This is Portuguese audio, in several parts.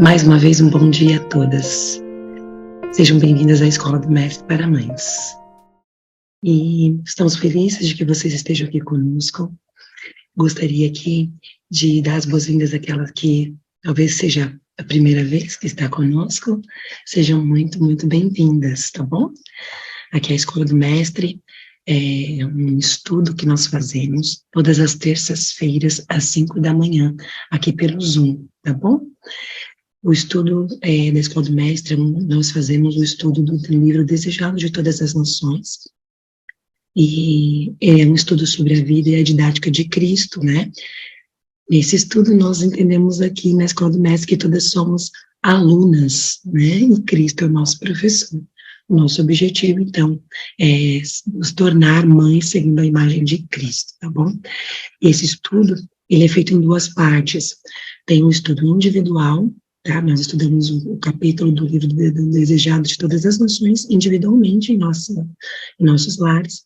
Mais uma vez, um bom dia a todas. Sejam bem-vindas à Escola do Mestre para Mães. E estamos felizes de que vocês estejam aqui conosco. Gostaria aqui de dar as boas-vindas àquela que talvez seja a primeira vez que está conosco. Sejam muito, muito bem-vindas, tá bom? Aqui é a Escola do Mestre, é um estudo que nós fazemos todas as terças-feiras, às 5 da manhã, aqui pelo Zoom, tá bom? O estudo da Escola do Mestre, nós fazemos o estudo do livro Desejado de Todas as Nações, e é um estudo sobre a vida e a didática de Cristo, né? Nesse estudo nós entendemos aqui na Escola do Mestre que todas somos alunas, né? E Cristo é o nosso professor. O nosso objetivo, então, é nos tornar mães segundo a imagem de Cristo, tá bom? Esse estudo, ele é feito em duas partes. Tem um estudo individual, tá? Nós estudamos o capítulo do livro do Desejado de Todas as Nações individualmente em nossos lares.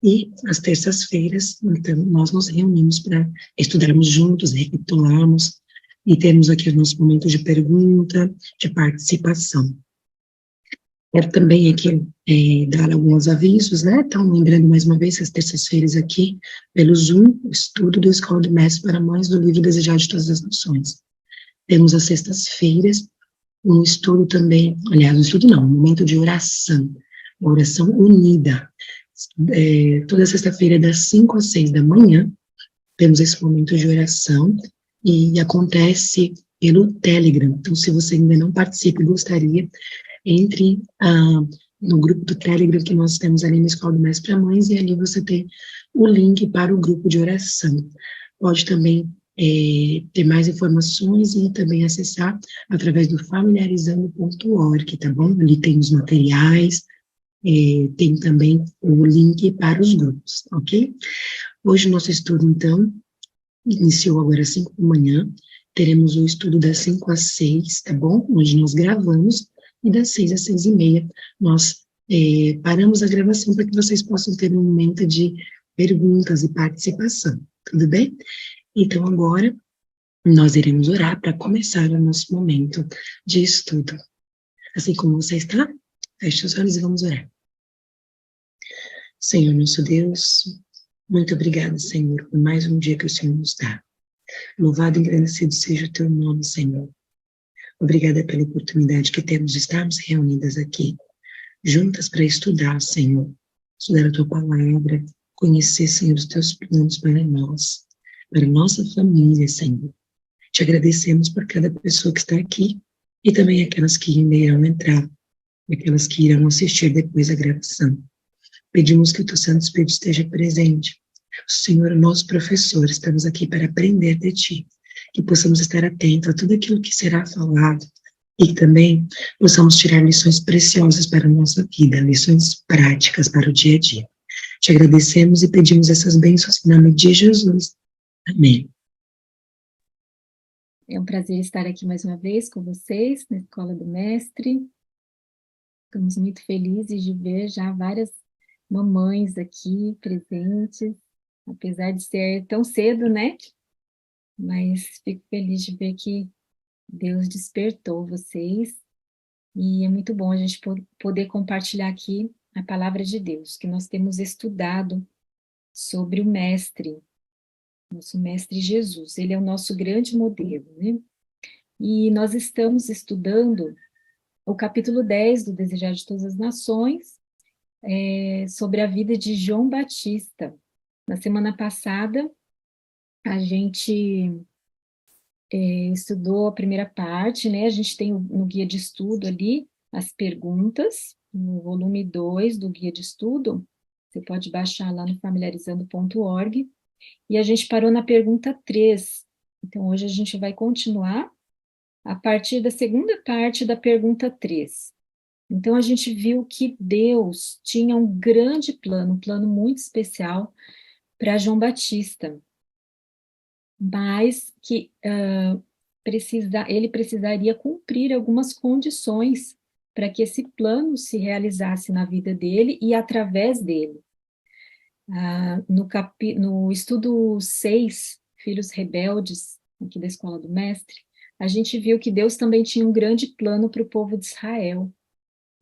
E às terças-feiras, então, nós nos reunimos para estudarmos juntos, recapitularmos e termos aqui o nosso momento de pergunta, de participação. Quero também aqui dar alguns avisos, né? Então, lembrando mais uma vez, às terças-feiras aqui, pelo Zoom, o estudo da Escola do Mestre para Mães do livro Desejado de Todas as Nações. Temos às sextas-feiras um estudo também, aliás, um estudo não, um momento de oração, uma oração unida. Toda sexta-feira, das 5 às 6 da manhã, temos esse momento de oração e acontece pelo Telegram. Então, se você ainda não participa e gostaria, entre no grupo do Telegram que nós temos ali na Escola do Mestre para Mães, e ali você tem o link para o grupo de oração. Pode também ter mais informações e também acessar através do familiarizando.org, tá bom? Ali tem os materiais, tem também o link para os grupos, ok? Hoje o nosso estudo, então, iniciou agora às 5 da manhã, teremos o estudo das 5 às 6, tá bom? Onde nós gravamos, e das 6 às 6 e meia nós paramos a gravação para que vocês possam ter um momento de perguntas e participação, tudo bem? Então agora nós iremos orar para começar o nosso momento de estudo. Assim como você está, feche os olhos e vamos orar. Senhor nosso Deus, muito obrigada, Senhor, por mais um dia que o Senhor nos dá. Louvado e engrandecido seja o teu nome, Senhor. Obrigada pela oportunidade que temos de estarmos reunidas aqui, juntas para estudar, Senhor, estudar a tua palavra, conhecer, Senhor, os teus planos para nós, para nossa família, Senhor. Te agradecemos por cada pessoa que está aqui e também aquelas que ainda irão entrar, aquelas que irão assistir depois a gravação. Pedimos que o teu Santo Espírito esteja presente. O Senhor, nosso professor, estamos aqui para aprender de ti, que possamos estar atentos a tudo aquilo que será falado e que também possamos tirar lições preciosas para a nossa vida, lições práticas para o dia a dia. Te agradecemos e pedimos essas bênçãos em nome de Jesus. Amém. É um prazer estar aqui mais uma vez com vocês na Escola do Mestre. Estamos muito felizes de ver já várias mamães aqui presentes, apesar de ser tão cedo, né? Mas fico feliz de ver que Deus despertou vocês e é muito bom a gente poder compartilhar aqui a palavra de Deus, que nós temos estudado sobre o Mestre, nosso Mestre Jesus. Ele é o nosso grande modelo, né? E nós estamos estudando o capítulo 10 do Desejado de Todas as Nações, sobre a vida de João Batista. Na semana passada, a gente estudou a primeira parte, né? A gente tem no guia de estudo ali as perguntas, no volume 2 do guia de estudo, você pode baixar lá no familiarizando.org, e a gente parou na pergunta 3. Então, hoje a gente vai continuar a partir da segunda parte da pergunta 3. Então, a gente viu que Deus tinha um grande plano, um plano muito especial para João Batista, mas que ele precisaria cumprir algumas condições para que esse plano se realizasse na vida dele e através dele. No estudo 6, Filhos Rebeldes, aqui da Escola do Mestre, a gente viu que Deus também tinha um grande plano para o povo de Israel.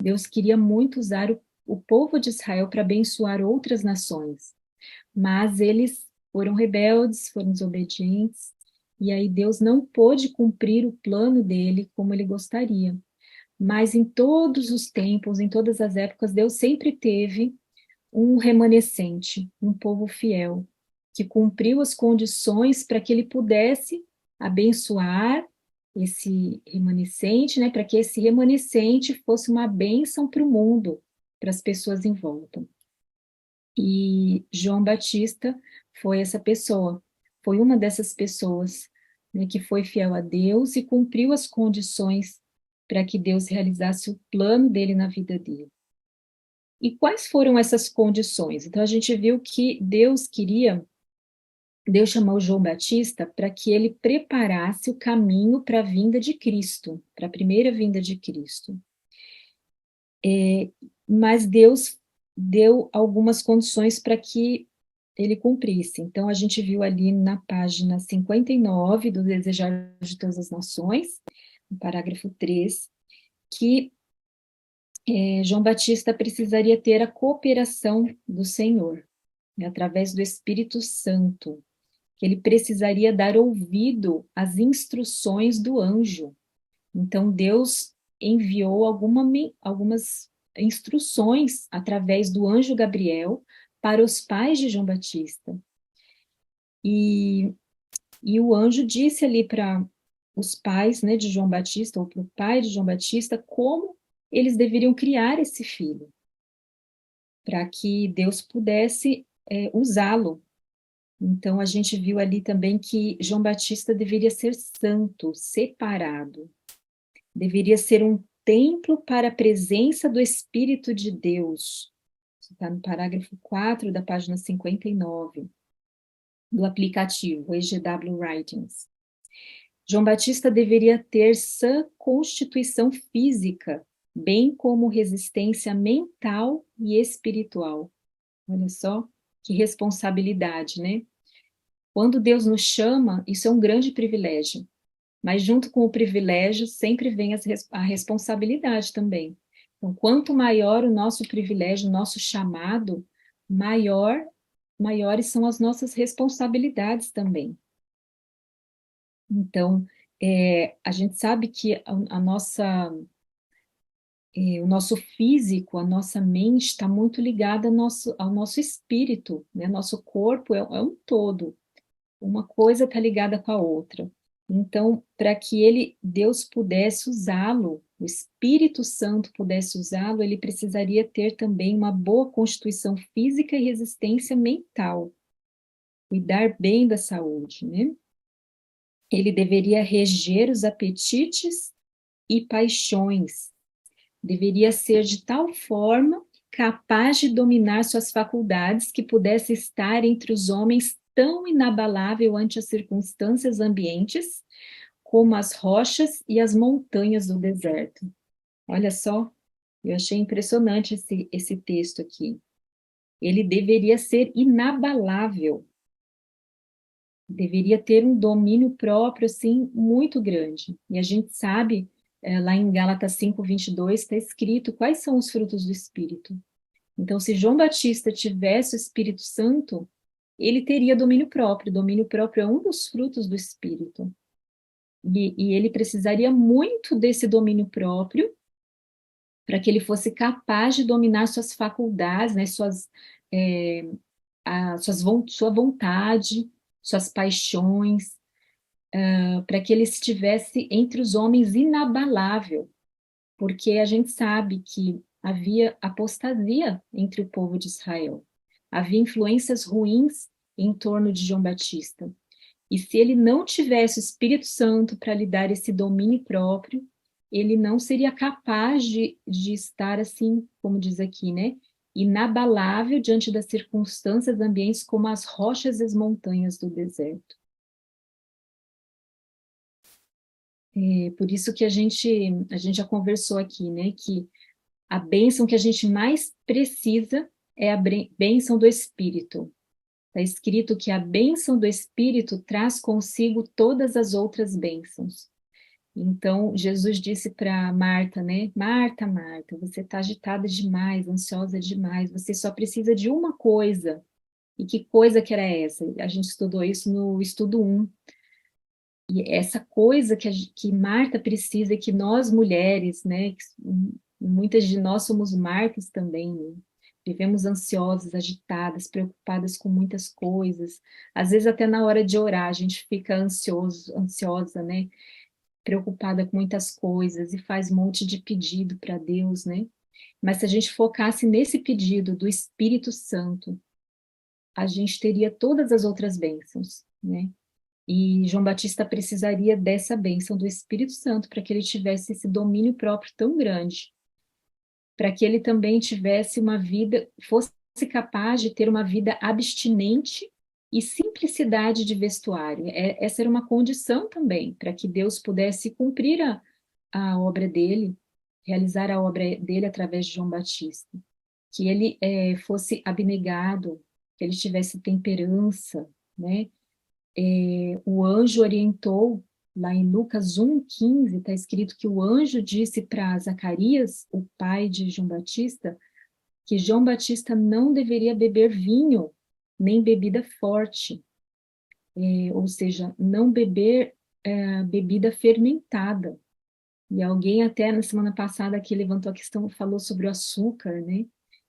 Deus queria muito usar o povo de Israel para abençoar outras nações, mas eles foram rebeldes, foram desobedientes, e aí Deus não pôde cumprir o plano dele como ele gostaria. Mas em todos os tempos, em todas as épocas, Deus sempre teve um remanescente, um povo fiel, que cumpriu as condições para que ele pudesse abençoar esse remanescente, né, para que esse remanescente fosse uma bênção para o mundo, para as pessoas em volta. E João Batista foi essa pessoa, foi uma dessas pessoas, né, que foi fiel a Deus e cumpriu as condições para que Deus realizasse o plano dele na vida dele. E quais foram essas condições? Então, a gente viu que Deus chamou João Batista para que ele preparasse o caminho para a vinda de Cristo, para a primeira vinda de Cristo. Mas Deus deu algumas condições para que ele cumprisse. Então, a gente viu ali na página 59 do Desejar de Todas as Nações, no parágrafo 3, que João Batista precisaria ter a cooperação do Senhor, né, através do Espírito Santo, que ele precisaria dar ouvido às instruções do anjo. Então, Deus enviou algumas instruções através do anjo Gabriel para os pais de João Batista. E o anjo disse ali para os pais, né, de João Batista, ou para o pai de João Batista, como eles deveriam criar esse filho, para que Deus pudesse usá-lo. Então, a gente viu ali também que João Batista deveria ser santo, separado, deveria ser um templo para a presença do Espírito de Deus. Isso está no parágrafo 4 da página 59 do aplicativo EGW Writings. João Batista deveria ter sã constituição física, bem como resistência mental e espiritual. Olha só que responsabilidade, né? Quando Deus nos chama, isso é um grande privilégio, mas junto com o privilégio sempre vem a responsabilidade também. Então, quanto maior o nosso privilégio, o nosso chamado, maiores são as nossas responsabilidades também. Então, a gente sabe que o nosso físico, a nossa mente está muito ligada ao nosso espírito, né? Nosso corpo é um todo, uma coisa está ligada com a outra. Então, para que Deus pudesse usá-lo, o Espírito Santo pudesse usá-lo, ele precisaria ter também uma boa constituição física e resistência mental, cuidar bem da saúde, né? Ele deveria reger os apetites e paixões, deveria ser de tal forma capaz de dominar suas faculdades que pudesse estar entre os homens tão inabalável ante as circunstâncias ambientes como as rochas e as montanhas do deserto. Olha só, eu achei impressionante esse texto aqui. Ele deveria ser inabalável, deveria ter um domínio próprio, assim, muito grande. E a gente sabe, lá em Gálatas 5:22, está escrito quais são os frutos do Espírito. Então, se João Batista tivesse o Espírito Santo, ele teria domínio próprio. Domínio próprio é um dos frutos do Espírito. E ele precisaria muito desse domínio próprio para que ele fosse capaz de dominar suas faculdades, né, sua vontade, suas paixões, para que ele estivesse entre os homens inabalável, porque a gente sabe que havia apostasia entre o povo de Israel, havia influências ruins em torno de João Batista, e se ele não tivesse o Espírito Santo para lhe dar esse domínio próprio, ele não seria capaz de estar assim, como diz aqui, né? Inabalável diante das circunstâncias ambientes como as rochas e as montanhas do deserto. Por isso que a gente já conversou aqui, né? Que a bênção que a gente mais precisa é a bênção do Espírito. Está escrito que a bênção do Espírito traz consigo todas as outras bênçãos. Então, Jesus disse para Marta, né? Marta, Marta, você está agitada demais, ansiosa demais, você só precisa de uma coisa. E que coisa que era essa? A gente estudou isso no estudo 1. E essa coisa que Marta precisa, e que nós mulheres, né? Muitas de nós somos Martas também, né? Vivemos ansiosas, agitadas, preocupadas com muitas coisas. Às vezes até na hora de orar a gente fica ansiosa, né? Preocupada com muitas coisas e faz um monte de pedido para Deus, né? Mas se a gente focasse nesse pedido do Espírito Santo, a gente teria todas as outras bênçãos, né? E João Batista precisaria dessa bênção do Espírito Santo para que ele tivesse esse domínio próprio tão grande, para que ele também tivesse uma vida, fosse capaz de ter uma vida abstinente e simplicidade de vestuário. Essa era uma condição também para que Deus pudesse cumprir a obra dele, realizar a obra dele através de João Batista. Que ele fosse abnegado, que ele tivesse temperança, né? O anjo orientou, lá em Lucas 1,15, está escrito que o anjo disse para Zacarias, o pai de João Batista, que João Batista não deveria beber vinho, nem bebida forte, ou seja, não beber bebida fermentada. E alguém até na semana passada que levantou a questão, falou sobre o açúcar, né?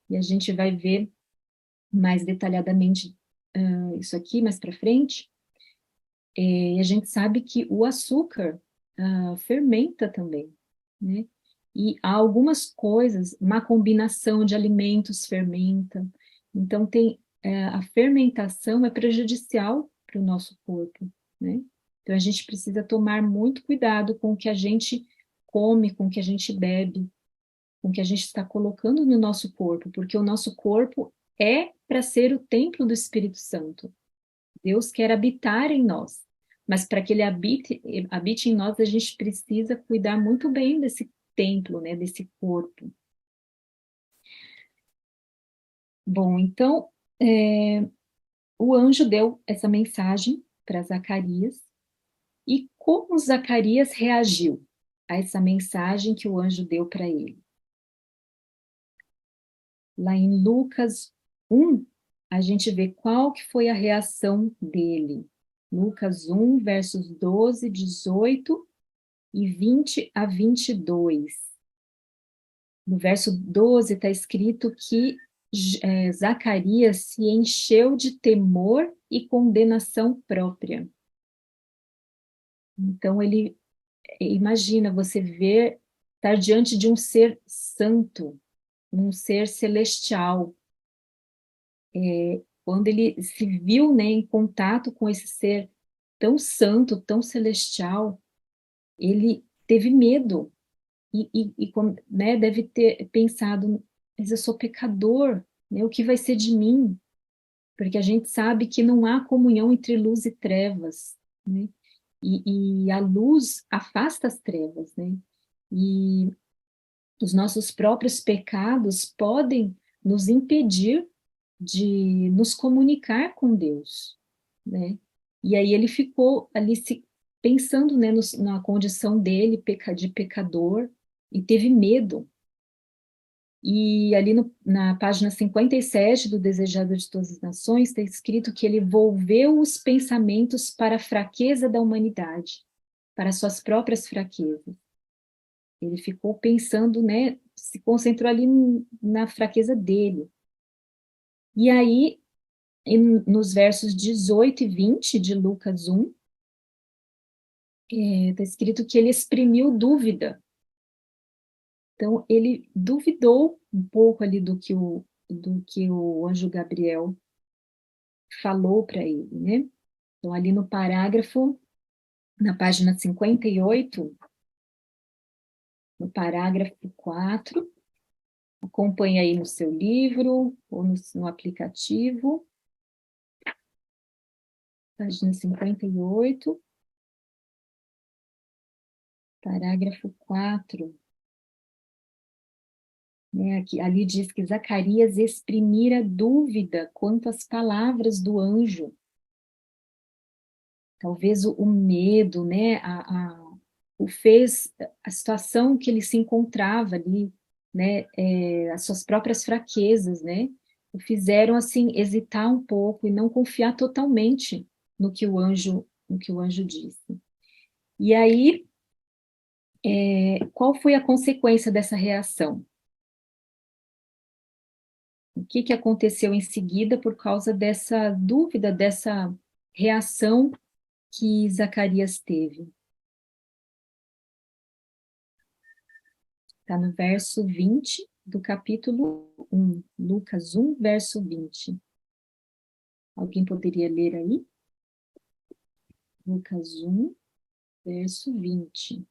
E a gente vai ver mais detalhadamente isso aqui mais para frente. E a gente sabe que o açúcar fermenta também, né? E há algumas coisas, uma combinação de alimentos fermenta. Então, a fermentação é prejudicial para o nosso corpo, né? Então, a gente precisa tomar muito cuidado com o que a gente come, com o que a gente bebe, com o que a gente está colocando no nosso corpo, porque o nosso corpo é para ser o templo do Espírito Santo. Deus quer habitar em nós, mas para que ele habite em nós, a gente precisa cuidar muito bem desse templo, né, desse corpo. Bom, então, o anjo deu essa mensagem para Zacarias, e como Zacarias reagiu a essa mensagem que o anjo deu para ele? Lá em Lucas 1, a gente vê qual que foi a reação dele. Lucas 1, versos 12, 18 e 20 a 22. No verso 12 está escrito que Zacarias se encheu de temor e condenação própria. Então imagina você estar diante de um ser santo, um ser celestial. Quando ele se viu, né, em contato com esse ser tão santo, tão celestial, ele teve medo né, deve ter pensado, mas eu sou pecador, né, o que vai ser de mim? Porque a gente sabe que não há comunhão entre luz e trevas, né? E a luz afasta as trevas, né? E os nossos próprios pecados podem nos impedir de nos comunicar com Deus, né? E aí ele ficou ali pensando, né, na condição dele, de pecador, e teve medo. E ali na página 57 do Desejado de Todas as Nações, está escrito que ele volveu os pensamentos para a fraqueza da humanidade, para suas próprias fraquezas. Ele ficou pensando, né, se concentrou ali na fraqueza dele. E aí, nos versos 18 e 20 de Lucas 1, está escrito que ele exprimiu dúvida. Então, ele duvidou um pouco ali do que o anjo Gabriel falou para ele, né? Então, ali no parágrafo, na página 58, no parágrafo 4, acompanha aí no seu livro ou no aplicativo, página 58, parágrafo 4. Né, ali diz que Zacarias exprimira dúvida quanto às palavras do anjo. Talvez o medo, né, fez, a situação que ele se encontrava ali, né, as suas próprias fraquezas, né, o fizeram, assim, hesitar um pouco e não confiar totalmente no que o anjo disse. E aí, qual foi a consequência dessa reação? O que que aconteceu em seguida por causa dessa dúvida, dessa reação que Zacarias teve? Está no verso 20 do capítulo 1, Lucas 1, verso 20. Alguém poderia ler aí? Lucas 1, verso 20.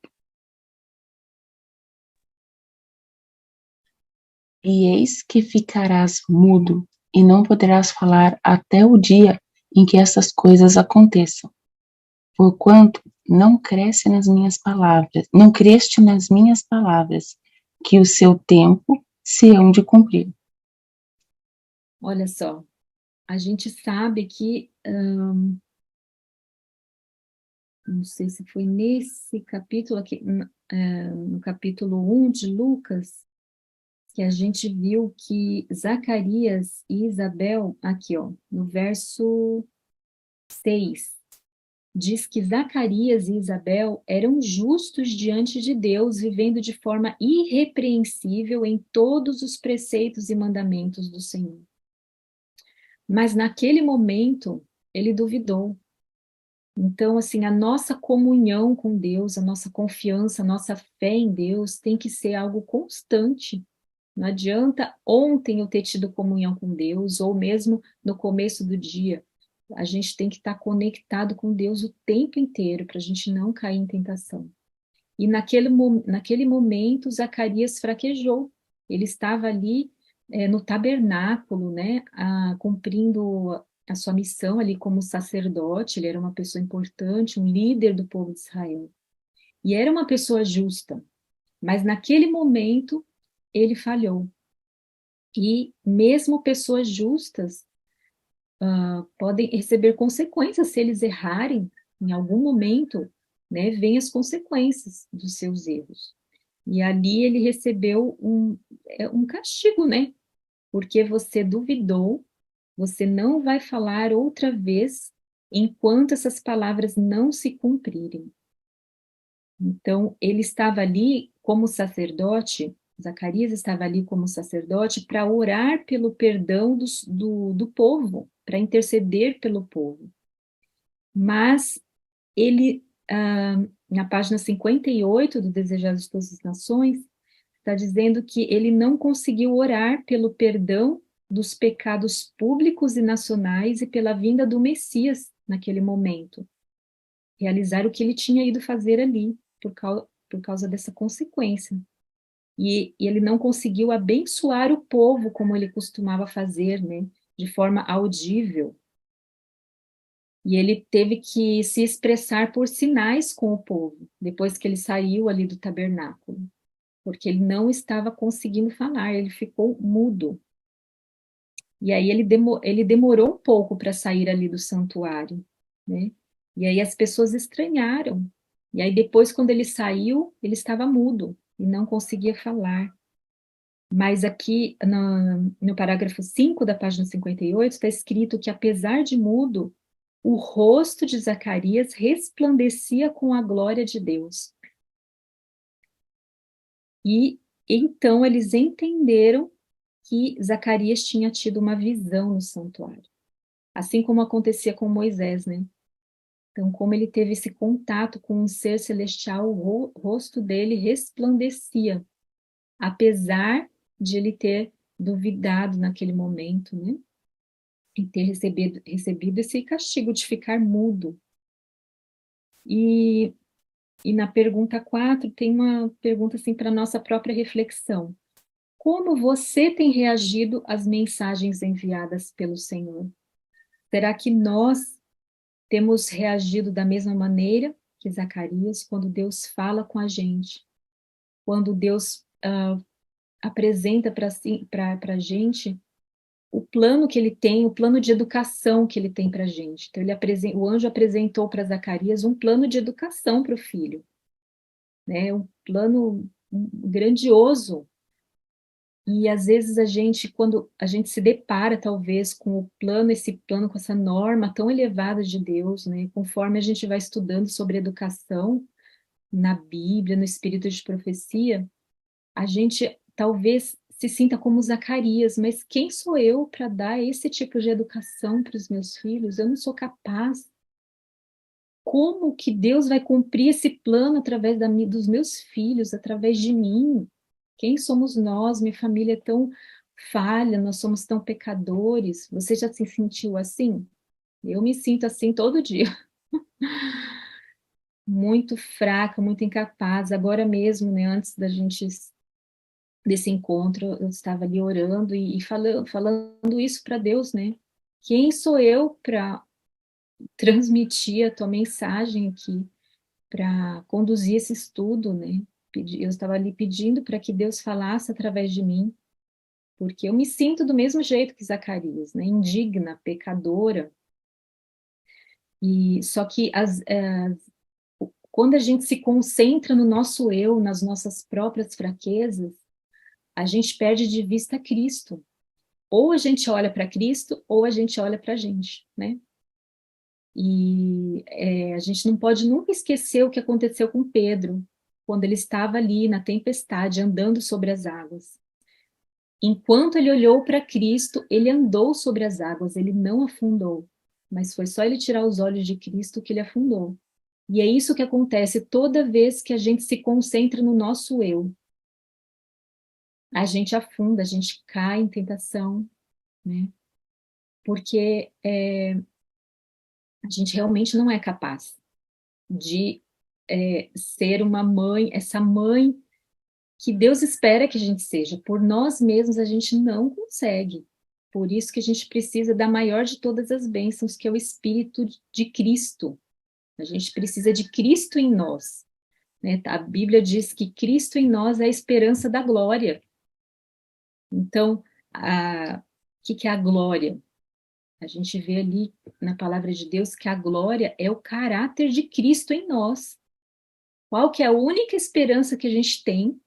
E eis que ficarás mudo, e não poderás falar até o dia em que essas coisas aconteçam. Porquanto não creste nas minhas palavras, que o seu tempo se hão de cumprir. Olha só, a gente sabe que, não sei se foi nesse capítulo aqui, no capítulo 1 de Lucas, que a gente viu que Zacarias e Isabel, aqui ó, no verso 6, diz que Zacarias e Isabel eram justos diante de Deus, vivendo de forma irrepreensível em todos os preceitos e mandamentos do Senhor. Mas naquele momento, ele duvidou. Então, assim, a nossa comunhão com Deus, a nossa confiança, a nossa fé em Deus tem que ser algo constante. Não adianta ontem eu ter tido comunhão com Deus, ou mesmo no começo do dia. A gente tem que estar conectado com Deus o tempo inteiro, para a gente não cair em tentação. E naquele momento, Zacarias fraquejou. Ele estava ali no tabernáculo, né, cumprindo a sua missão ali como sacerdote. Ele era uma pessoa importante, um líder do povo de Israel. E era uma pessoa justa, mas naquele momento ele falhou. E mesmo pessoas justas podem receber consequências se eles errarem em algum momento, né, vem as consequências dos seus erros. E ali ele recebeu um castigo, né? Porque você duvidou, você não vai falar outra vez enquanto essas palavras não se cumprirem. Então, ele estava ali como sacerdote, Zacarias estava ali como sacerdote para orar pelo perdão do povo, para interceder pelo povo. Mas ele, na página 58 do Desejados de Todas as Nações, está dizendo que ele não conseguiu orar pelo perdão dos pecados públicos e nacionais e pela vinda do Messias naquele momento. Realizar o que ele tinha ido fazer ali, por causa dessa consequência. E ele não conseguiu abençoar o povo como ele costumava fazer, né, de forma audível. E ele teve que se expressar por sinais com o povo, depois que ele saiu ali do tabernáculo, porque ele não estava conseguindo falar, ele ficou mudo. E aí ele demorou um pouco para sair ali do santuário, né? E aí as pessoas estranharam. E aí depois, quando ele saiu, ele estava mudo e não conseguia falar. Mas aqui no parágrafo 5 da página 58 está escrito que, apesar de mudo, o rosto de Zacarias resplandecia com a glória de Deus. E então eles entenderam que Zacarias tinha tido uma visão no santuário, assim como acontecia com Moisés, né? Então, como ele teve esse contato com um ser celestial, o rosto dele resplandecia, apesar de ele ter duvidado naquele momento, né? E ter recebido esse castigo de ficar mudo. E na pergunta 4 tem uma pergunta assim para nossa própria reflexão. Como você tem reagido às mensagens enviadas pelo Senhor? Será que nós temos reagido da mesma maneira que Zacarias quando Deus fala com a gente? Quando Deus apresenta para a gente o plano que ele tem, o plano de educação que ele tem para a gente. Então, o anjo apresentou para Zacarias um plano de educação para o filho. né? Um plano grandioso. E às vezes quando a gente se depara talvez com o plano, esse plano, com essa norma tão elevada de Deus, né? Conforme a gente vai estudando sobre educação na Bíblia, no espírito de profecia, a gente talvez se sinta como Zacarias, mas quem sou eu para dar esse tipo de educação para os meus filhos? Eu não sou capaz. Como que Deus vai cumprir esse plano através dos meus filhos, através de mim? Quem somos nós? Minha família é tão falha, nós somos tão pecadores. Você já se sentiu assim? Eu me sinto assim todo dia. Muito fraca, muito incapaz. Agora mesmo, né, antes desse encontro, eu estava ali orando e falando isso para Deus, né? Quem sou eu para transmitir a tua mensagem aqui, para conduzir esse estudo, né? Eu estava ali pedindo para que Deus falasse através de mim, porque eu me sinto do mesmo jeito que Zacarias, né? Indigna, pecadora. E só que quando a gente se concentra no nosso eu, nas nossas próprias fraquezas, a gente perde de vista Cristo. Ou a gente olha para Cristo, ou a gente olha para a gente, né? E a gente não pode nunca esquecer o que aconteceu com Pedro, quando ele estava ali na tempestade, andando sobre as águas. Enquanto ele olhou para Cristo, ele andou sobre as águas, ele não afundou. Mas foi só ele tirar os olhos de Cristo que ele afundou. E é isso que acontece toda vez que a gente se concentra no nosso eu. A gente afunda, a gente cai em tentação, né? Porque a gente realmente não é capaz de ser uma mãe, essa mãe que Deus espera que a gente seja. Por nós mesmos a gente não consegue. Por isso que a gente precisa da maior de todas as bênçãos, que é o Espírito de Cristo. A gente precisa de Cristo em nós, né? A Bíblia diz que Cristo em nós é a esperança da glória. Então, o que é a glória? A gente vê ali na palavra de Deus que a glória é o caráter de Cristo em nós. Qual que é a única esperança que a gente tem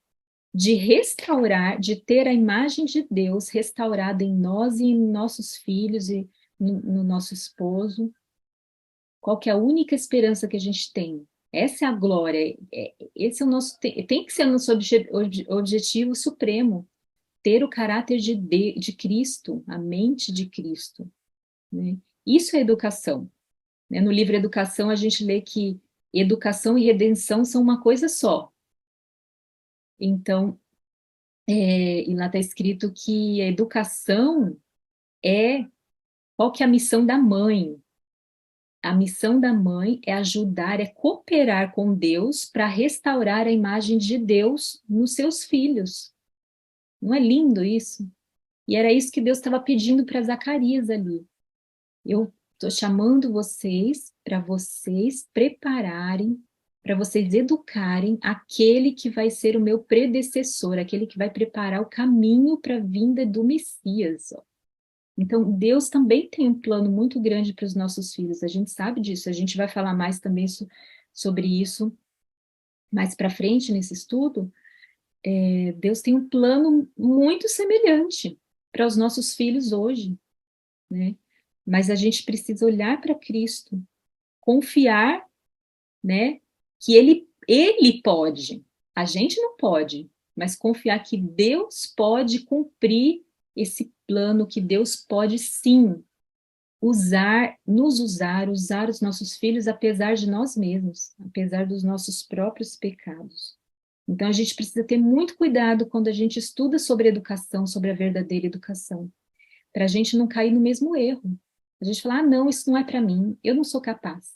de restaurar, de ter a imagem de Deus restaurada em nós e em nossos filhos e no nosso esposo? Qual que é a única esperança que a gente tem? Essa é a glória, esse é o nosso, tem que ser o nosso objetivo supremo, ter o caráter de Cristo, a mente de Cristo, né? Isso é educação, né? No livro Educação a gente lê que educação e redenção são uma coisa só. Então, e lá está escrito que a educação qual que é a missão da mãe? A missão da mãe é ajudar, é cooperar com Deus para restaurar a imagem de Deus nos seus filhos. Não é lindo isso? E era isso que Deus estava pedindo para Zacarias ali. Eu estou chamando vocês para vocês prepararem, para vocês educarem aquele que vai ser o meu predecessor, aquele que vai preparar o caminho para a vinda do Messias. Ó. Então, Deus também tem um plano muito grande para os nossos filhos, a gente sabe disso, a gente vai falar mais também sobre isso mais para frente nesse estudo. Deus tem um plano muito semelhante para os nossos filhos hoje, né? Mas a gente precisa olhar para Cristo, confiar, né, que ele pode, a gente não pode, mas confiar que Deus pode cumprir esse plano, que Deus pode sim usar os nossos filhos, apesar de nós mesmos, apesar dos nossos próprios pecados. Então, a gente precisa ter muito cuidado quando a gente estuda sobre educação, sobre a verdadeira educação, para a gente não cair no mesmo erro. A gente fala, não, isso não é para mim, eu não sou capaz.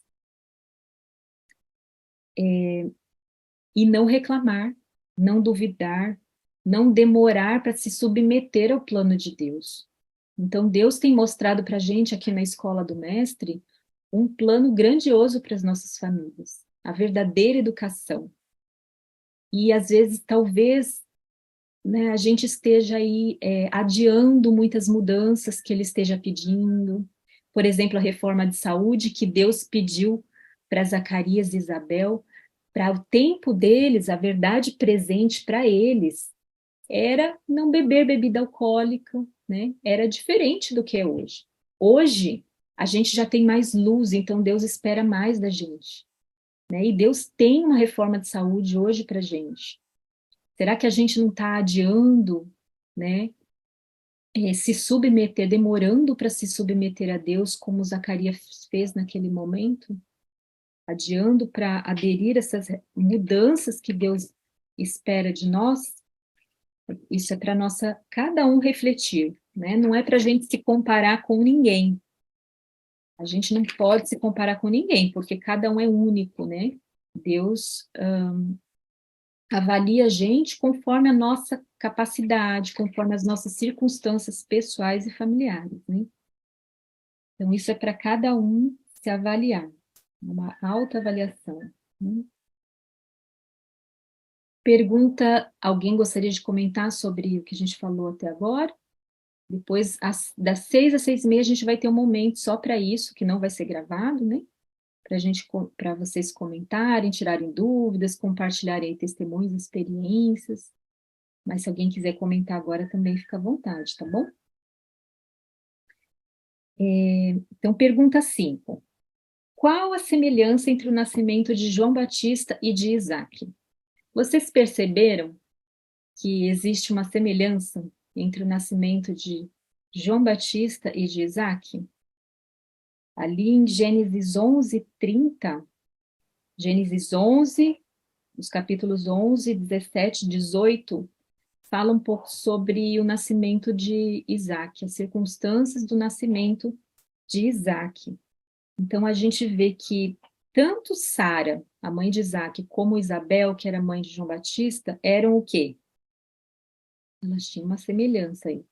E não reclamar, não duvidar, não demorar para se submeter ao plano de Deus. Então, Deus tem mostrado para a gente aqui na Escola do Mestre um plano grandioso para as nossas famílias, a verdadeira educação. E, às vezes, talvez, né, a gente esteja aí adiando muitas mudanças que Ele esteja pedindo. Por exemplo, a reforma de saúde que Deus pediu para Zacarias e Isabel. para o tempo deles, a verdade presente para eles era não beber bebida alcoólica, né? Era diferente do que é hoje. Hoje, a gente já tem mais luz, então Deus espera mais da gente, né? E Deus tem uma reforma de saúde hoje para a gente. Será que a gente não está adiando, né? Se submeter, demorando para se submeter a Deus, como Zacarias fez naquele momento? Adiando para aderir a essas mudanças que Deus espera de nós? Isso é para nossa, cada um refletir, né? Não é para a gente se comparar com ninguém. A gente não pode se comparar com ninguém, porque cada um é único, né? Deus avalia a gente conforme a nossa capacidade, conforme as nossas circunstâncias pessoais e familiares, né? Então, isso é para cada um se avaliar, uma autoavaliação, né? Pergunta, alguém gostaria de comentar sobre o que a gente falou até agora? Depois, das 6 às 6h30, a gente vai ter um momento só para isso, que não vai ser gravado, né? Para vocês comentarem, tirarem dúvidas, compartilharem testemunhos, experiências. Mas se alguém quiser comentar agora, também fica à vontade, tá bom? Então, pergunta 5. Qual a semelhança entre o nascimento de João Batista e de Isaac? Vocês perceberam que existe uma semelhança entre o nascimento de João Batista e de Isaac? Ali em Gênesis 11:30, Gênesis 11, os capítulos 11, 17, 18, fala um pouco sobre o nascimento de Isaac, as circunstâncias do nascimento de Isaac. Então, a gente vê que tanto Sara, a mãe de Isaac, como Isabel, que era mãe de João Batista, eram o quê? Elas tinham uma semelhança aí.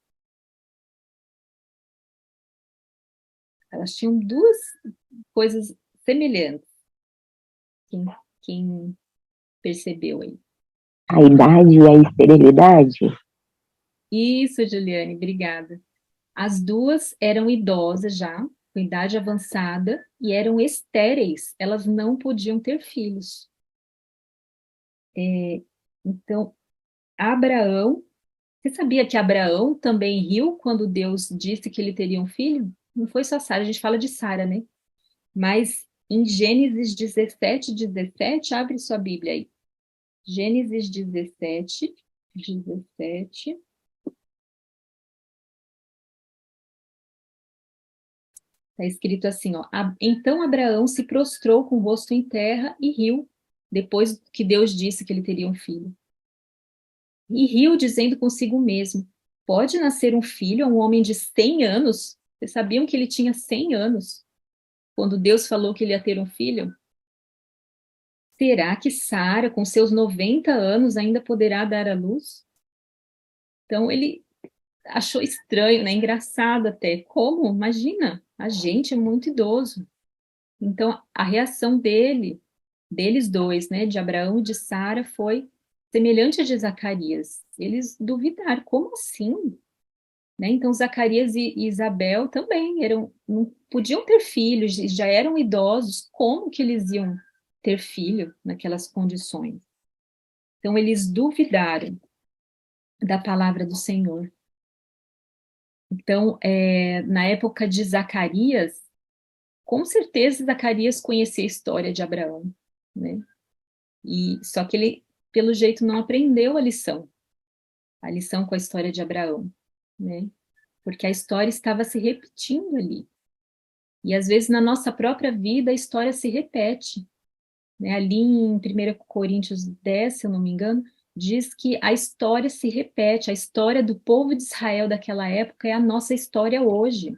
Elas tinham duas coisas semelhantes. Quem percebeu aí? A idade e a esterilidade? Isso, Juliane, obrigada. As duas eram idosas já, com idade avançada, e eram estéreis, elas não podiam ter filhos. Então, Abraão, você sabia que Abraão também riu quando Deus disse que ele teria um filho? Não foi só Sara, a gente fala de Sara, né? Mas em Gênesis 17, 17, abre sua Bíblia aí. Gênesis 17, 17. Está escrito assim, ó. Então Abraão se prostrou com o rosto em terra e riu, depois que Deus disse que ele teria um filho. E riu, dizendo consigo mesmo: pode nascer um filho a um homem de 100 anos? Vocês sabiam que ele tinha 100 anos quando Deus falou que ele ia ter um filho? Será que Sara, com seus 90 anos, ainda poderá dar à luz? Então ele achou estranho, né? Engraçado até. Como? Imagina, a gente é muito idoso. Então a reação deles dois, né, de Abraão e de Sara, foi semelhante à de Zacarias. Eles duvidaram, como assim? Né? Então Zacarias e Isabel também não podiam ter filhos, já eram idosos, como que eles iam ter filho naquelas condições? Então eles duvidaram da palavra do Senhor. Então, na época de Zacarias, com certeza Zacarias conhecia a história de Abraão, né? E só que ele, pelo jeito, não aprendeu a lição com a história de Abraão, né? Porque a história estava se repetindo ali. E às vezes na nossa própria vida a história se repete, né? Ali em 1 Coríntios 10, se eu não me engano, diz que a história se repete, a história do povo de Israel daquela época é a nossa história hoje.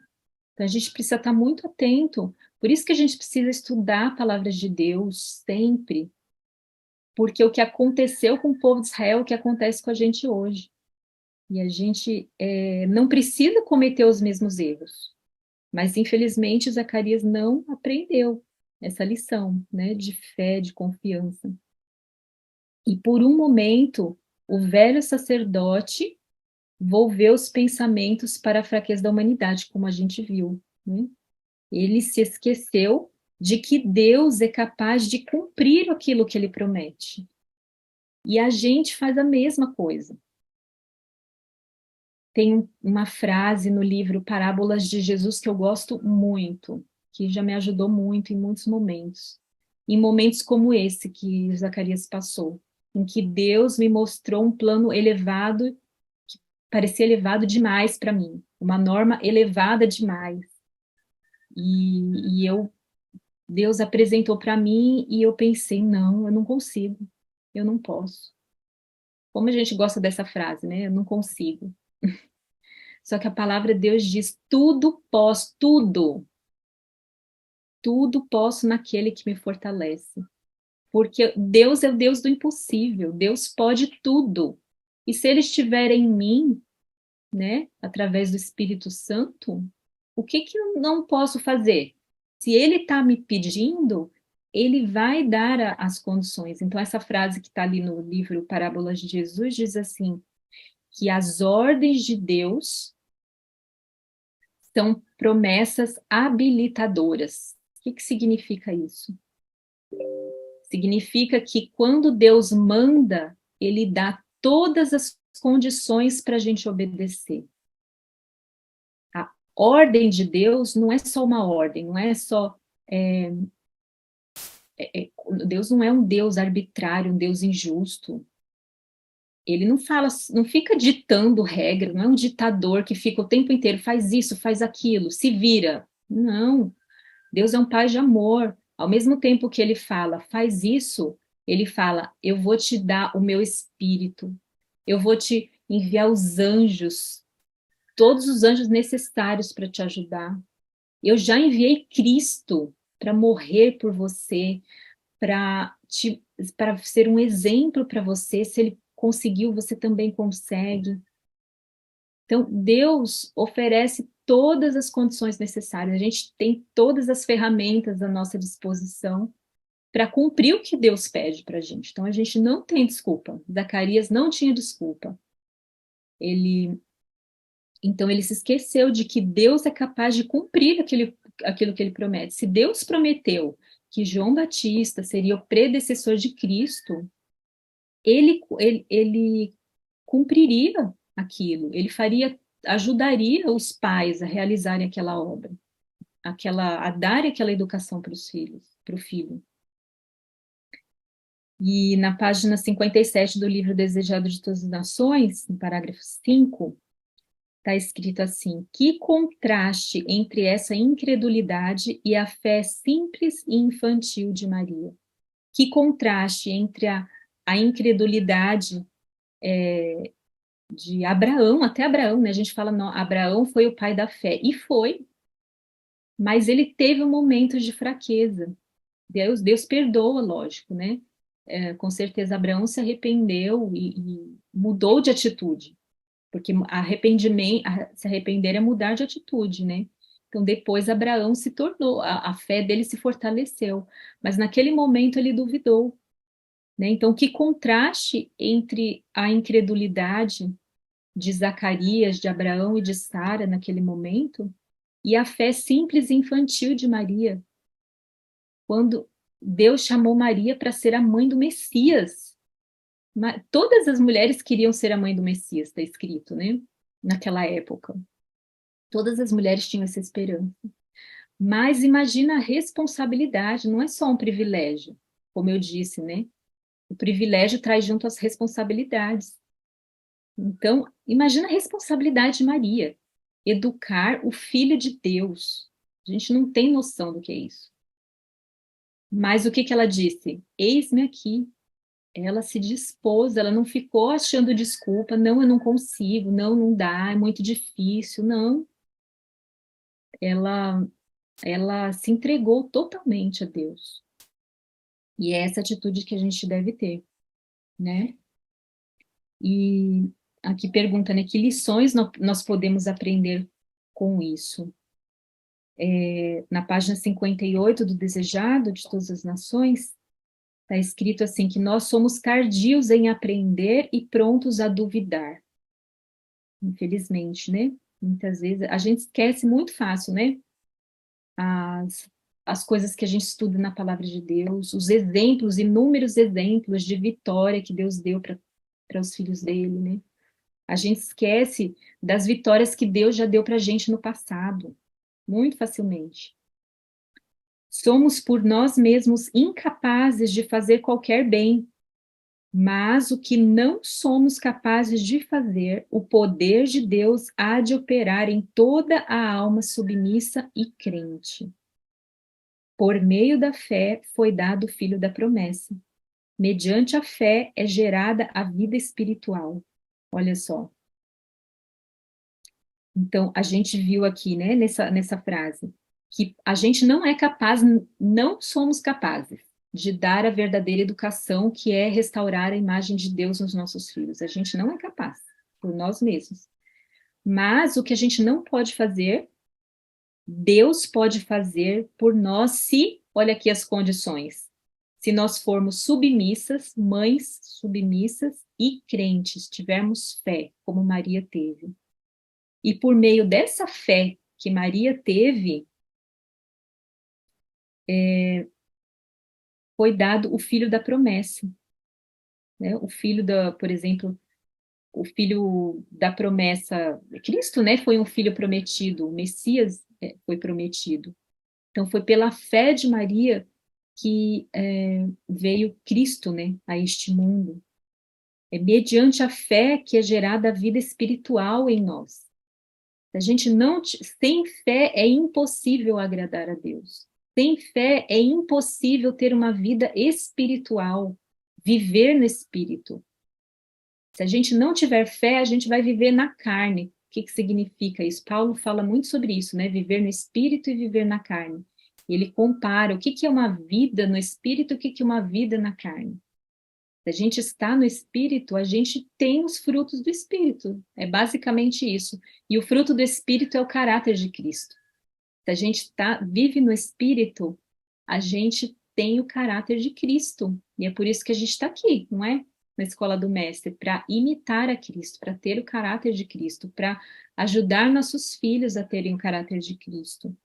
Então a gente precisa estar muito atento, por isso que a gente precisa estudar a palavra de Deus sempre, porque o que aconteceu com o povo de Israel é o que acontece com a gente hoje. E a gente não precisa cometer os mesmos erros. Mas, infelizmente, Zacarias não aprendeu essa lição, né, de fé, de confiança. E, por um momento, o velho sacerdote volveu os pensamentos para a fraqueza da humanidade, como a gente viu, né? Ele se esqueceu de que Deus é capaz de cumprir aquilo que Ele promete. E a gente faz a mesma coisa. Tem uma frase no livro Parábolas de Jesus que eu gosto muito, que já me ajudou muito em muitos momentos. Em momentos como esse que Zacarias passou, em que Deus me mostrou um plano elevado, que parecia elevado demais para mim, uma norma elevada demais. Deus apresentou para mim e eu pensei, não, eu não consigo, eu não posso. Como a gente gosta dessa frase, né? Eu não consigo. Só que a palavra de Deus diz, tudo posso, tudo posso naquele que me fortalece. Porque Deus é o Deus do impossível, Deus pode tudo. E se Ele estiver em mim, né, através do Espírito Santo, o que que eu não posso fazer? Se Ele está me pedindo, Ele vai dar as condições. Então, essa frase que está ali no livro Parábolas de Jesus diz assim, que as ordens de Deus são promessas habilitadoras. O que que significa isso? Significa que quando Deus manda, Ele dá todas as condições para a gente obedecer. A ordem de Deus não é só uma ordem, não é só. Deus não é um Deus arbitrário, um Deus injusto. Ele não fala, não fica ditando regra, não é um ditador que fica o tempo inteiro, faz isso, faz aquilo, se vira. Não. Deus é um pai de amor. Ao mesmo tempo que ele fala, faz isso, ele fala, eu vou te dar o meu espírito, eu vou te enviar os anjos, todos os anjos necessários para te ajudar. Eu já enviei Cristo para morrer por você, para ser um exemplo para você. Se ele conseguiu, você também consegue. Então, Deus oferece todas as condições necessárias. A gente tem todas as ferramentas à nossa disposição para cumprir o que Deus pede para a gente. Então, a gente não tem desculpa. Zacarias não tinha desculpa. Então, ele se esqueceu de que Deus é capaz de cumprir aquilo que ele promete. Se Deus prometeu que João Batista seria o predecessor de Cristo, ele cumpriria aquilo, ajudaria os pais a realizarem aquela obra, a dar aquela educação para os filhos, para o filho. E na página 57 do livro Desejado de Todas as Nações, no parágrafo 5, está escrito assim, que contraste entre essa incredulidade e a fé simples e infantil de Maria. Que contraste entre a incredulidade de Abraão, até Abraão, né? A gente fala, não, Abraão foi o pai da fé, e foi, mas ele teve um momento de fraqueza. Deus perdoa, lógico, né? Com certeza Abraão se arrependeu e mudou de atitude, porque se arrepender é mudar de atitude, né? Então depois Abraão se tornou, a fé dele se fortaleceu, mas naquele momento ele duvidou, né? Então que contraste entre a incredulidade de Zacarias, de Abraão e de Sara naquele momento, e a fé simples e infantil de Maria, quando Deus chamou Maria para ser a mãe do Messias. Todas as mulheres queriam ser a mãe do Messias, está escrito, né? Naquela época. Todas as mulheres tinham essa esperança. Mas imagina a responsabilidade, não é só um privilégio, como eu disse, né? O privilégio traz junto as responsabilidades. Então, imagina a responsabilidade de Maria, educar o Filho de Deus. A gente não tem noção do que é isso. Mas o que que ela disse? Eis-me aqui. Ela se dispôs, ela não ficou achando desculpa, não, eu não consigo, não, não dá, é muito difícil, não. Ela se entregou totalmente a Deus. E é essa atitude que a gente deve ter, né? E aqui pergunta, né, que lições nós podemos aprender com isso? Na página 58 do Desejado de Todas as Nações, está escrito assim, que nós somos tardios em aprender e prontos a duvidar. Infelizmente, né? Muitas vezes, a gente esquece muito fácil, né? as coisas que a gente estuda na palavra de Deus, os exemplos, inúmeros exemplos de vitória que Deus deu para os filhos dele, né? A gente esquece das vitórias que Deus já deu para a gente no passado, muito facilmente. Somos por nós mesmos incapazes de fazer qualquer bem, mas o que não somos capazes de fazer, o poder de Deus há de operar em toda a alma submissa e crente. Por meio da fé foi dado o Filho da promessa. Mediante a fé é gerada a vida espiritual. Olha só. Então, a gente viu aqui, né, nessa frase, que a gente não é capaz, não somos capazes de dar a verdadeira educação, que é restaurar a imagem de Deus nos nossos filhos. A gente não é capaz, por nós mesmos. Mas o que a gente não pode fazer, Deus pode fazer por nós se, olha aqui as condições, se nós formos submissas, mães submissas e crentes, tivermos fé, como Maria teve. E por meio dessa fé que Maria teve, foi dado o filho da promessa, né? O filho por exemplo, o filho da promessa, Cristo, né? Foi um filho prometido, o Messias foi prometido. Então foi pela fé de Maria que veio Cristo, né? A este mundo. É mediante a fé que é gerada a vida espiritual em nós. A gente não, sem fé é impossível agradar a Deus. Sem fé é impossível ter uma vida espiritual, viver no espírito. Se a gente não tiver fé, a gente vai viver na carne. O que significa isso? Paulo fala muito sobre isso, né? Viver no espírito e viver na carne. Ele compara o que é uma vida no espírito e o que é uma vida na carne. Se a gente está no Espírito, a gente tem os frutos do Espírito. É basicamente isso. E o fruto do Espírito é o caráter de Cristo. Se a gente vive no Espírito, a gente tem o caráter de Cristo. E é por isso que a gente está aqui, não é? Na Escola do Mestre, para imitar a Cristo, para ter o caráter de Cristo, para ajudar nossos filhos a terem o caráter de Cristo.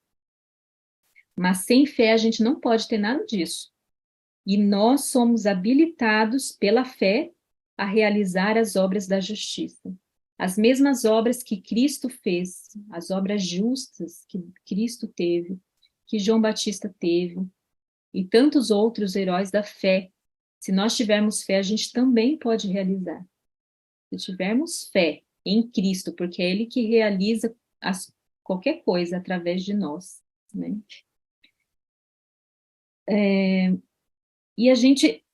Mas sem fé a gente não pode ter nada disso. E nós somos habilitados pela fé a realizar as obras da justiça. As mesmas obras que Cristo fez, as obras justas que Cristo teve, que João Batista teve, e tantos outros heróis da fé. Se nós tivermos fé, a gente também pode realizar. Se tivermos fé em Cristo, porque é Ele que realiza qualquer coisa através de nós, né? E a gente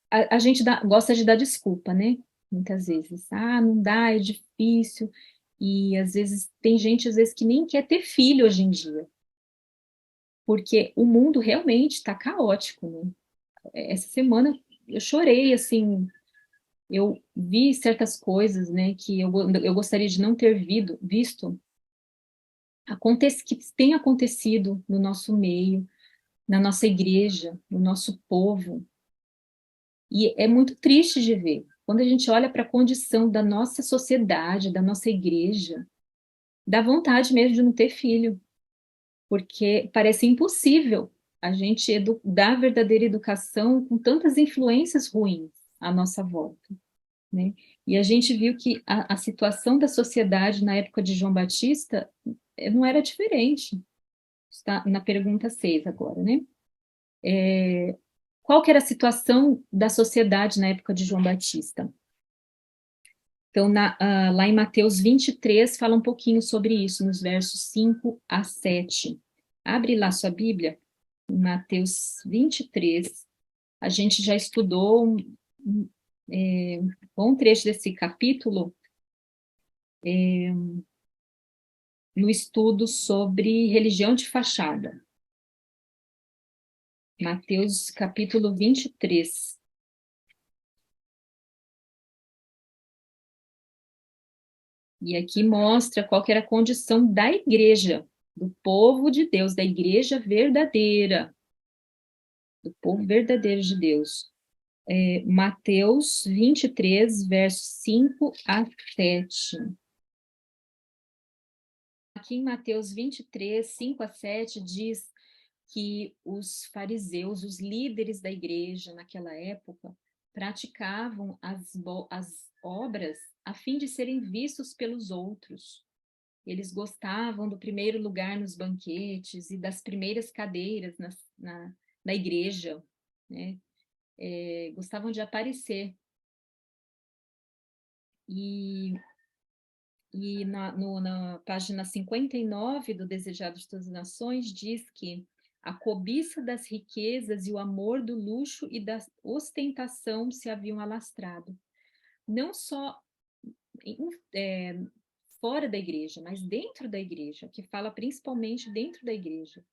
gosta de dar desculpa, né? Muitas vezes. Ah, não dá, é difícil. E às vezes tem gente às vezes que nem quer ter filho hoje em dia. Porque o mundo realmente está caótico, né? Essa semana eu chorei, assim, eu vi certas coisas, né, que eu gostaria de não ter visto, que tem acontecido no nosso meio, na nossa igreja, no nosso povo. E é muito triste de ver. Quando a gente olha para a condição da nossa sociedade, da nossa igreja, dá vontade mesmo de não ter filho, porque parece impossível a gente dar verdadeira educação com tantas influências ruins à nossa volta, né? E a gente viu que a situação da sociedade na época de João Batista não era diferente. Está na pergunta 6 agora, né? Qual que era a situação da sociedade na época de João Batista? Então, lá em Mateus 23, fala um pouquinho sobre isso, nos versos 5 a 7. Abre lá sua Bíblia, em Mateus 23. A gente já estudou um bom trecho desse capítulo no estudo sobre religião de fachada. Mateus capítulo 23. E aqui mostra qual que era a condição da igreja, do povo de Deus, da igreja verdadeira, do povo verdadeiro de Deus. Mateus 23, versos 5 a 7. Aqui em Mateus 23, 5 a 7, diz que os fariseus, os líderes da igreja naquela época, praticavam as obras a fim de serem vistos pelos outros. Eles gostavam do primeiro lugar nos banquetes e das primeiras cadeiras na igreja, né? Gostavam de aparecer. E na página 59 do Desejado de Todas as Nações, diz que a cobiça das riquezas e o amor do luxo e da ostentação se haviam alastrado. Não só fora da igreja, mas dentro da igreja, que fala principalmente dentro da igreja.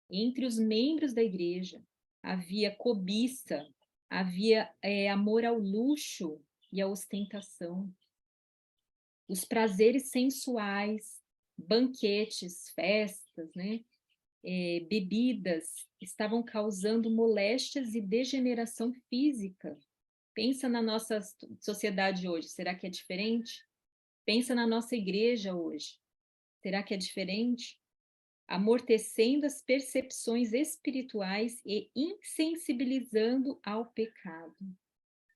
Entre os membros da igreja havia cobiça, havia amor ao luxo e à ostentação. Os prazeres sensuais, banquetes, festas, né? Bebidas, estavam causando moléstias e degeneração física. Pensa na nossa sociedade hoje, será que é diferente? Pensa na nossa igreja hoje, será que é diferente? Amortecendo as percepções espirituais e insensibilizando ao pecado.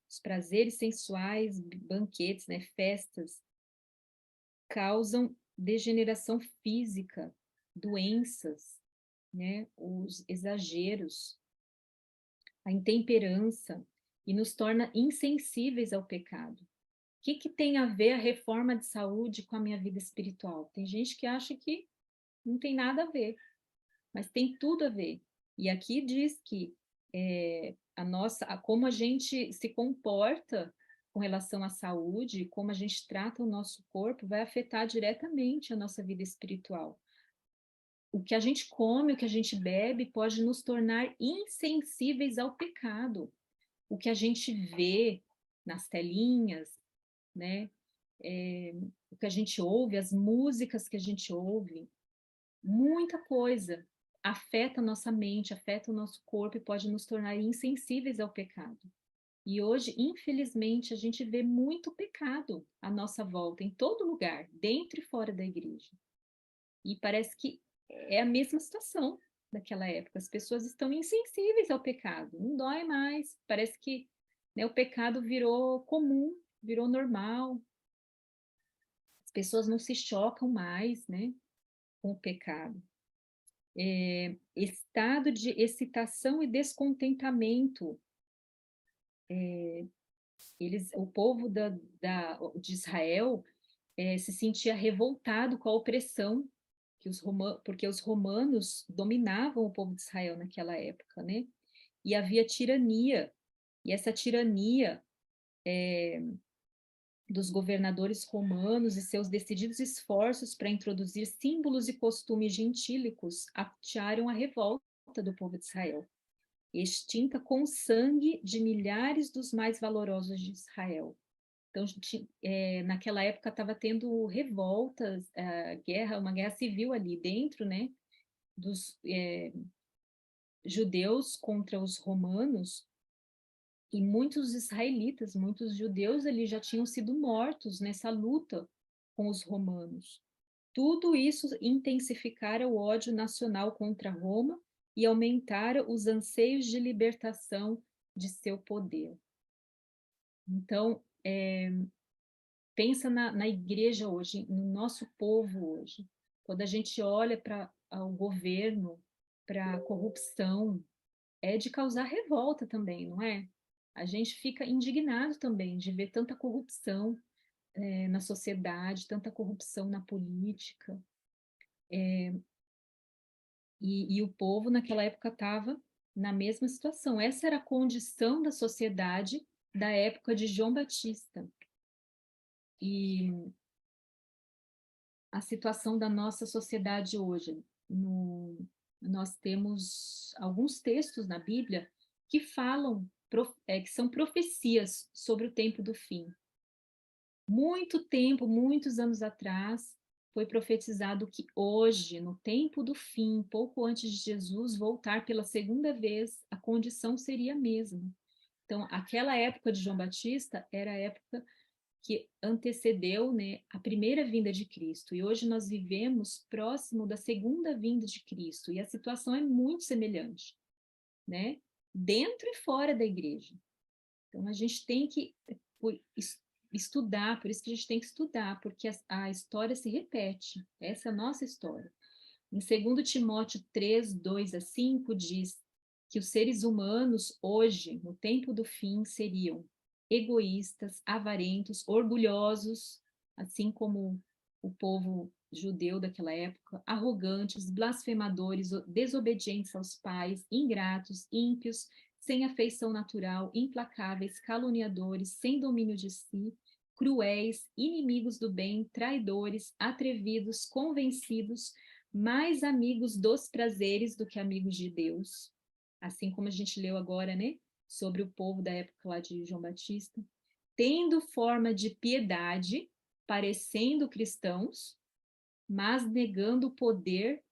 Os prazeres sensuais, banquetes, né, festas, causam degeneração física, doenças, né, os exageros, a intemperança, e nos torna insensíveis ao pecado. O que tem a ver a reforma de saúde com a minha vida espiritual? Tem gente que acha que não tem nada a ver, mas tem tudo a ver. E aqui diz que como a gente se comporta com relação à saúde, como a gente trata o nosso corpo, vai afetar diretamente a nossa vida espiritual. O que a gente come, o que a gente bebe, pode nos tornar insensíveis ao pecado. O que a gente vê nas telinhas, né? O que a gente ouve, as músicas que a gente ouve, muita coisa afeta a nossa mente, afeta o nosso corpo e pode nos tornar insensíveis ao pecado. E hoje, infelizmente, a gente vê muito pecado à nossa volta, em todo lugar, dentro e fora da igreja. E parece que é a mesma situação daquela época. As pessoas estão insensíveis ao pecado, não dói mais. Parece que, né, o pecado virou comum, virou normal. As pessoas não se chocam mais, né, com o pecado. Estado de excitação e descontentamento. O povo de Israel se sentia revoltado com a opressão porque os romanos dominavam o povo de Israel naquela época, né? E havia tirania, e essa tirania dos governadores romanos e seus decididos esforços para introduzir símbolos e costumes gentílicos atearam a revolta do povo de Israel, extinta com o sangue de milhares dos mais valorosos de Israel. Então, naquela época estava tendo revoltas, uma guerra civil ali dentro, né, dos judeus contra os romanos, e muitos israelitas, muitos judeus ali já tinham sido mortos nessa luta com os romanos. Tudo isso intensificara o ódio nacional contra Roma e aumentara os anseios de libertação de seu poder. Então, pensa na igreja hoje, no nosso povo hoje. Quando a gente olha para o governo, para a corrupção, é de causar revolta também, não é? A gente fica indignado também de ver tanta corrupção na sociedade, tanta corrupção na política. E o povo naquela época estava na mesma situação. Essa era a condição da sociedade da época de João Batista. E a situação da nossa sociedade hoje. Nós temos alguns textos na Bíblia que falam, que são profecias sobre o tempo do fim. Muito tempo, muitos anos atrás, foi profetizado que hoje, no tempo do fim, pouco antes de Jesus voltar pela segunda vez, a condição seria a mesma. Então, aquela época de João Batista era a época que antecedeu, né, a primeira vinda de Cristo. E hoje nós vivemos próximo da segunda vinda de Cristo. E a situação é muito semelhante, né? Dentro e fora da igreja. Então a gente tem que estudar, por isso que a gente tem que estudar, porque a história se repete. Essa é a nossa história. Em 2 Timóteo 3, 2 a 5, diz que os seres humanos hoje, no tempo do fim, seriam egoístas, avarentos, orgulhosos, assim como o povo judeu daquela época, arrogantes, blasfemadores, desobedientes aos pais, ingratos, ímpios, sem afeição natural, implacáveis, caluniadores, sem domínio de si, cruéis, inimigos do bem, traidores, atrevidos, convencidos, mais amigos dos prazeres do que amigos de Deus, assim como a gente leu agora, né, sobre o povo da época lá de João Batista, tendo forma de piedade, parecendo cristãos, mas negando o poder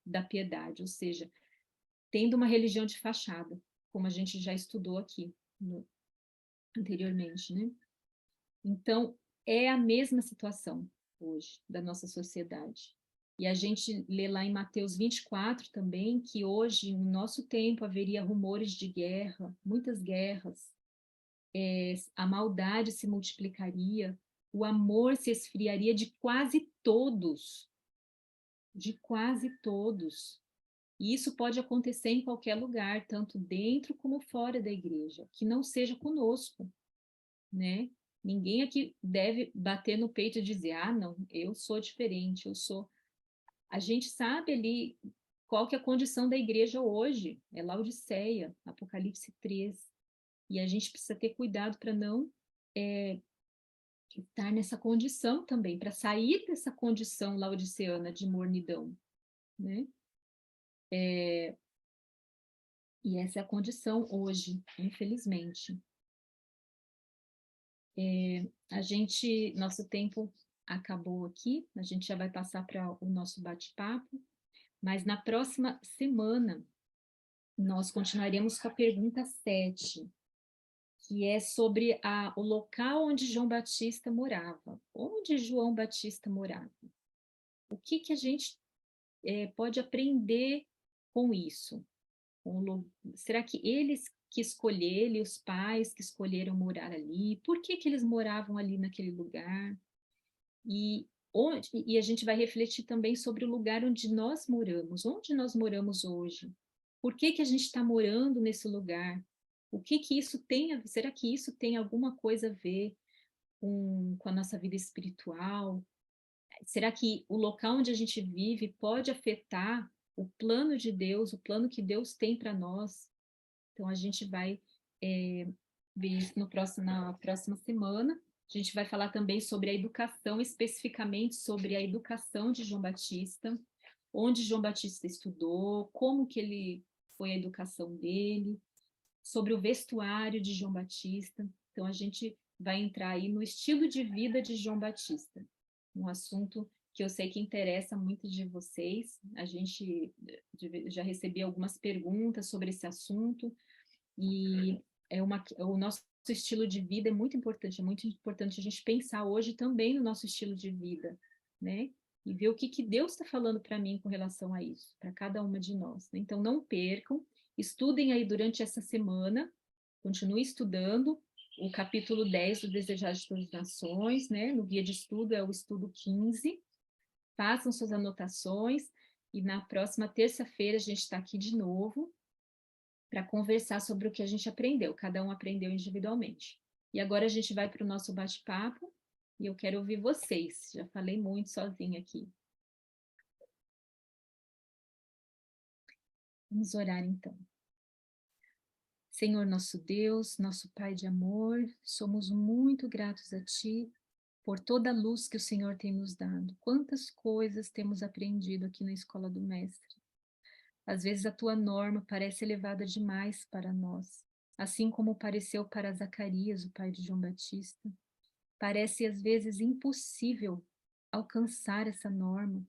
da piedade, ou seja, tendo uma religião de fachada, como a gente já estudou aqui anteriormente, né? Então, é a mesma situação hoje da nossa sociedade. E a gente lê lá em Mateus 24 também que hoje, no nosso tempo, haveria rumores de guerra, muitas guerras, a maldade se multiplicaria, o amor se esfriaria de quase todos, de quase todos. E isso pode acontecer em qualquer lugar, tanto dentro como fora da igreja, que não seja conosco, né? Ninguém aqui deve bater no peito e dizer, ah, não, eu sou diferente, eu sou... A gente sabe ali qual que é a condição da igreja hoje, é Laodiceia, Apocalipse 3, e a gente precisa ter cuidado para não estar nessa condição também, para sair dessa condição laodiceana de mornidão, né? E essa é a condição hoje, infelizmente. Nosso tempo acabou aqui, a gente já vai passar para o nosso bate-papo, mas na próxima semana nós continuaremos com a pergunta 7, que é sobre o local onde João Batista morava. Onde João Batista morava? O que a gente pode aprender com isso? Será que eles que escolheram, os pais que escolheram morar ali? Por que eles moravam ali naquele lugar? E a gente vai refletir também sobre o lugar onde nós moramos hoje. Por que a gente está morando nesse lugar? O que isso tem será que isso tem alguma coisa a ver com a nossa vida espiritual? Será que o local onde a gente vive pode afetar o plano de Deus, o plano que Deus tem para nós? Então, a gente vai ver isso na próxima semana. A gente vai falar também sobre a educação, especificamente sobre a educação de João Batista, onde João Batista estudou, como que ele foi a educação dele, sobre o vestuário de João Batista. Então, a gente vai entrar aí no estilo de vida de João Batista, um assunto que eu sei que interessa muito de vocês. A gente já recebi algumas perguntas sobre esse assunto, e o nosso estilo de vida é muito importante a gente pensar hoje também no nosso estilo de vida, né? E ver o que Deus está falando para mim com relação a isso, para cada uma de nós, né? Então, não percam, estudem aí durante essa semana, continue estudando o capítulo 10 do Desejar de Todas as Nações, né? No guia de estudo é o estudo 15, façam suas anotações, e na próxima terça-feira a gente está aqui de novo, para conversar sobre o que a gente aprendeu, cada um aprendeu individualmente. E agora a gente vai para o nosso bate-papo, e eu quero ouvir vocês, já falei muito sozinha aqui. Vamos orar então. Senhor nosso Deus, nosso Pai de amor, somos muito gratos a Ti por toda a luz que o Senhor tem nos dado. Quantas coisas temos aprendido aqui na Escola do Mestre. Às vezes a tua norma parece elevada demais para nós, assim como pareceu para Zacarias, o pai de João Batista. Parece às vezes impossível alcançar essa norma,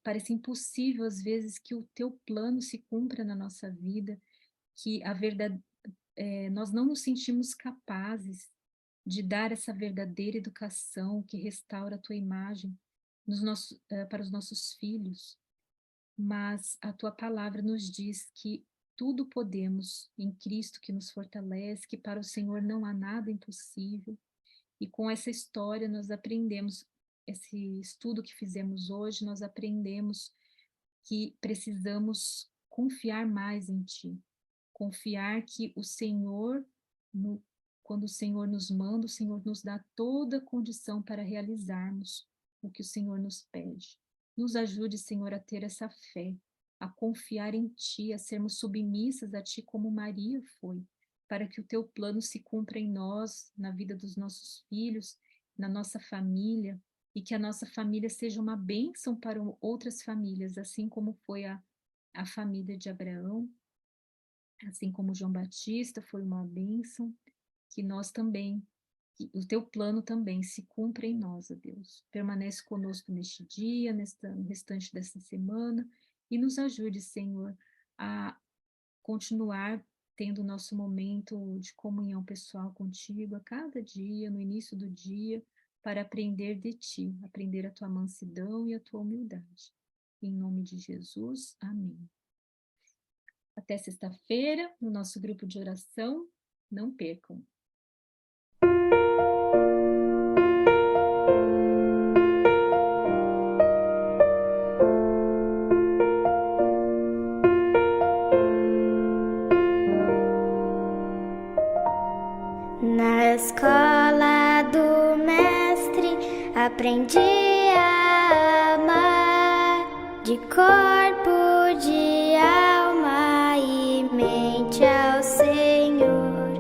parece impossível às vezes que o teu plano se cumpra na nossa vida, que a verdade, nós não nos sentimos capazes de dar essa verdadeira educação que restaura a tua imagem para os nossos filhos. Mas a tua palavra nos diz que tudo podemos em Cristo que nos fortalece, que para o Senhor não há nada impossível. E com essa história nós aprendemos, esse estudo que fizemos hoje, nós aprendemos que precisamos confiar mais em Ti. Confiar que o Senhor, quando o Senhor nos manda, o Senhor nos dá toda a condição para realizarmos o que o Senhor nos pede. Nos ajude, Senhor, a ter essa fé, a confiar em Ti, a sermos submissas a Ti como Maria foi, para que o Teu plano se cumpra em nós, na vida dos nossos filhos, na nossa família, e que a nossa família seja uma bênção para outras famílias, assim como foi a família de Abraão, assim como João Batista foi uma bênção, que nós também, que o Teu plano também se cumpra em nós, ó Deus. Permanece conosco neste dia, no restante desta semana, e nos ajude, Senhor, a continuar tendo o nosso momento de comunhão pessoal contigo a cada dia, no início do dia, para aprender de Ti, aprender a Tua mansidão e a Tua humildade. Em nome de Jesus, amém. Até sexta-feira, no nosso grupo de oração, não percam. Na escola do Mestre aprendi a amar de corpo, de alma e mente ao Senhor,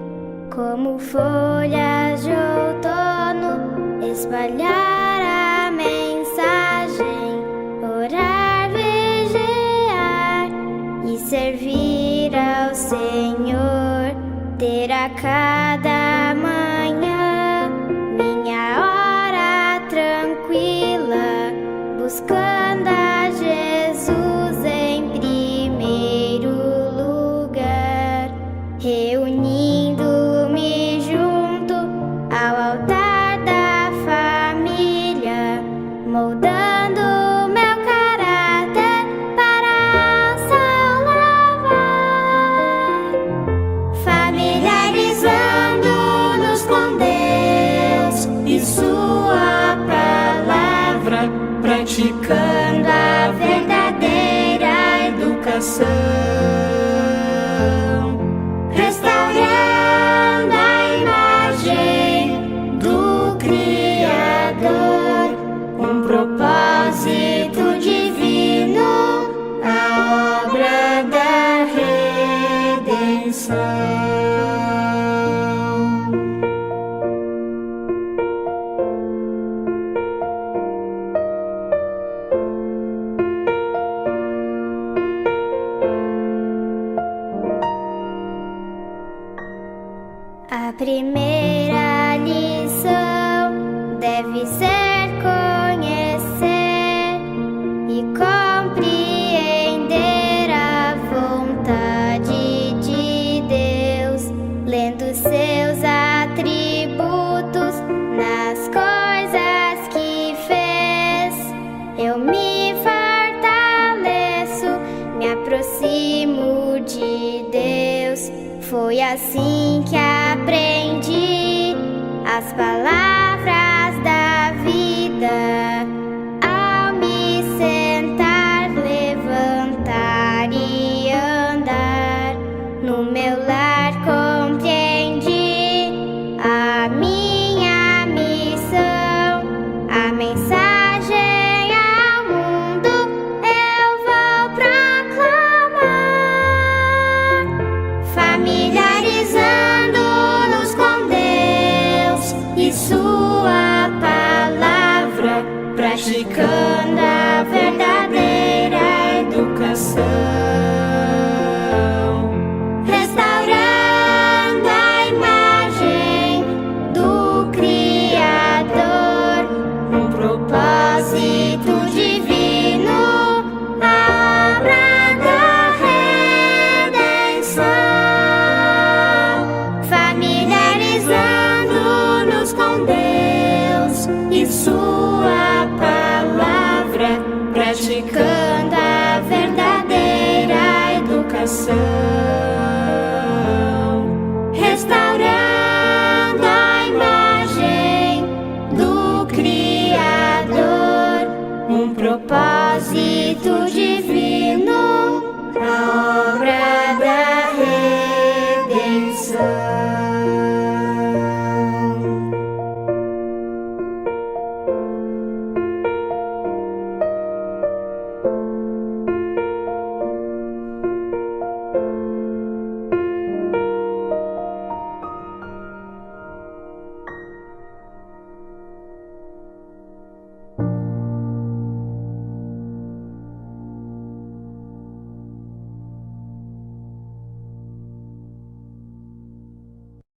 como folhas de outono, espalhar a mensagem, orar, vigiar e servir ao Senhor, ter a cada manhã minha hora tranquila, buscando a Jesus em primeiro lugar, reunindo-me junto ao altar da família, moldando meu caráter para ao céu levar, familiarizando-nos com Deus e Sua palavra, praticando a verdadeira educação, restaurando a imagem do Criador, um propósito divino, a obra da redenção. A primeira lição deve ser conhecer e compreender a vontade de Deus, lendo seus atributos nas coisas que fez. Eu me fortaleço, me aproximo de Deus. Foi assim que aprendi as palavras da vida, ao me sentar, levantar e andar. No meu lar compreendi a minha missão, a mensagem ao mundo eu vou proclamar, familiarizando-nos com Deus e Sua palavra, Espírito Divino.